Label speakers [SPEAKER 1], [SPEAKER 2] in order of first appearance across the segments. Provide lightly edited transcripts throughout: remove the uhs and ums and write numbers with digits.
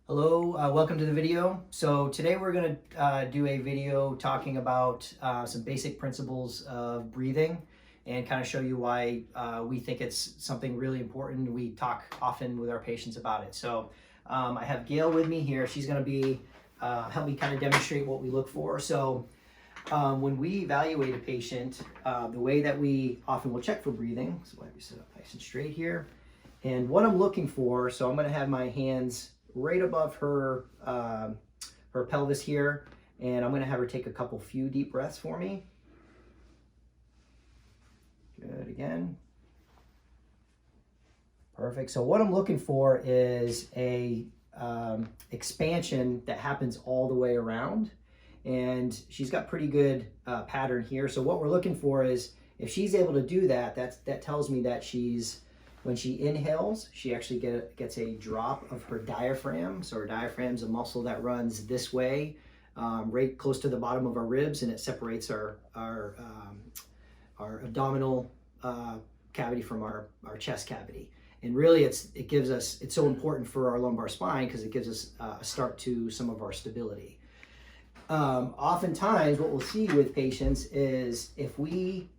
[SPEAKER 1] Hello, welcome to the video. So today we're going to do a video talking about some basic principles of breathing and kind of show you why we think it's something really important. We talk often with our patients about it. So I have Gail with me here. She's going to be help me kind of demonstrate what we look for. So when we evaluate a patient, the way that we often will check for breathing, so I have you sit up nice and straight here. And what I'm looking for, so I'm going to have my hands right above her her pelvis here, and I'm going to have her take a few deep breaths for me. Good, again. Perfect. So what I'm looking for is a expansion that happens all the way around, and she's got pretty good pattern here. So what we're looking for is if she's able to do that, that tells me that when she inhales, she actually gets a drop of her diaphragm. So her diaphragm is a muscle that runs this way, right close to the bottom of our ribs, and it separates our abdominal cavity from our chest cavity. And really, it's so important for our lumbar spine because it gives us a start to some of our stability. Oftentimes, what we'll see with patients is if we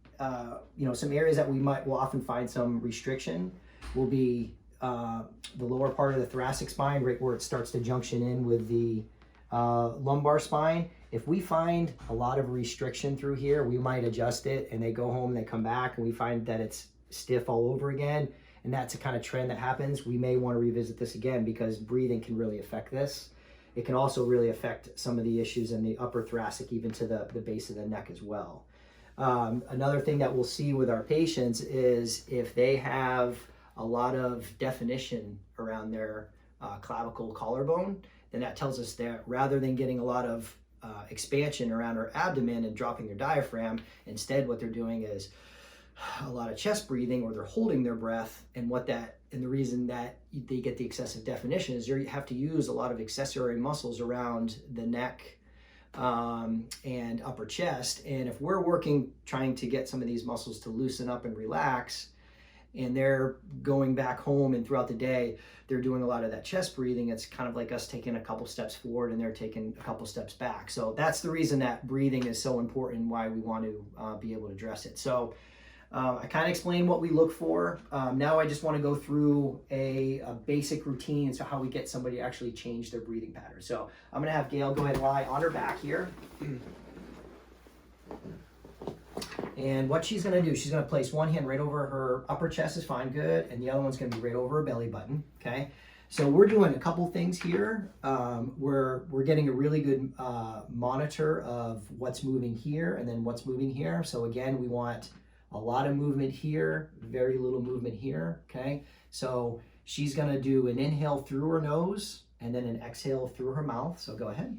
[SPEAKER 1] some areas that will often find some restriction will be the lower part of the thoracic spine, right where it starts to junction in with the lumbar spine. If we find a lot of restriction through here, we might adjust it, and they go home and they come back and we find that it's stiff all over again, and that's a kind of trend that happens. We may want to revisit this again because breathing can really affect this. It can also really affect some of the issues in the upper thoracic, even to the base of the neck as well. Another thing that we'll see with our patients is if they have a lot of definition around their clavicle collarbone, then that tells us that rather than getting a lot of expansion around her abdomen and dropping their diaphragm, instead what they're doing is a lot of chest breathing, or they're holding their breath. And the reason that they get the excessive definition is you have to use a lot of accessory muscles around the neck and upper chest. And if we're trying to get some of these muscles to loosen up and relax, and they're going back home and throughout the day they're doing a lot of that chest breathing, it's kind of like us taking a couple steps forward and they're taking a couple steps back. So that's the reason that breathing is so important, why we want to be able to address it. So I kind of explained what we look for. Now I just want to go through a basic routine, so how we get somebody to actually change their breathing pattern. So I'm going to have Gail go ahead and lie on her back here. And what she's going to do, she's going to place one hand right over her upper chest, is fine, good, and the other one's going to be right over her belly button, okay? So we're doing a couple things here. We're getting a really good monitor of what's moving here and then what's moving here. So again, we want a lot of movement here, very little movement here, okay? So she's gonna do an inhale through her nose and then an exhale through her mouth. So go ahead.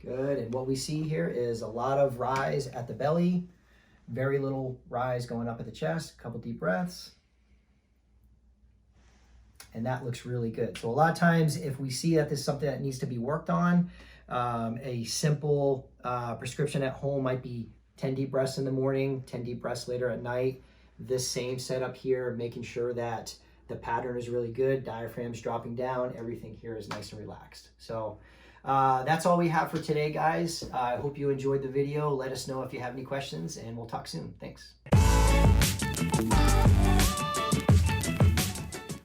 [SPEAKER 1] Good, and what we see here is a lot of rise at the belly, very little rise going up at the chest. A couple deep breaths. And that looks really good. So a lot of times if we see that this is something that needs to be worked on, a simple prescription at home might be 10 deep breaths in the morning, 10 deep breaths later at night. This same setup here, making sure that the pattern is really good, diaphragm's dropping down, everything here is nice and relaxed. So that's all we have for today, guys. I hope you enjoyed the video. Let us know if you have any questions, and we'll talk soon. Thanks.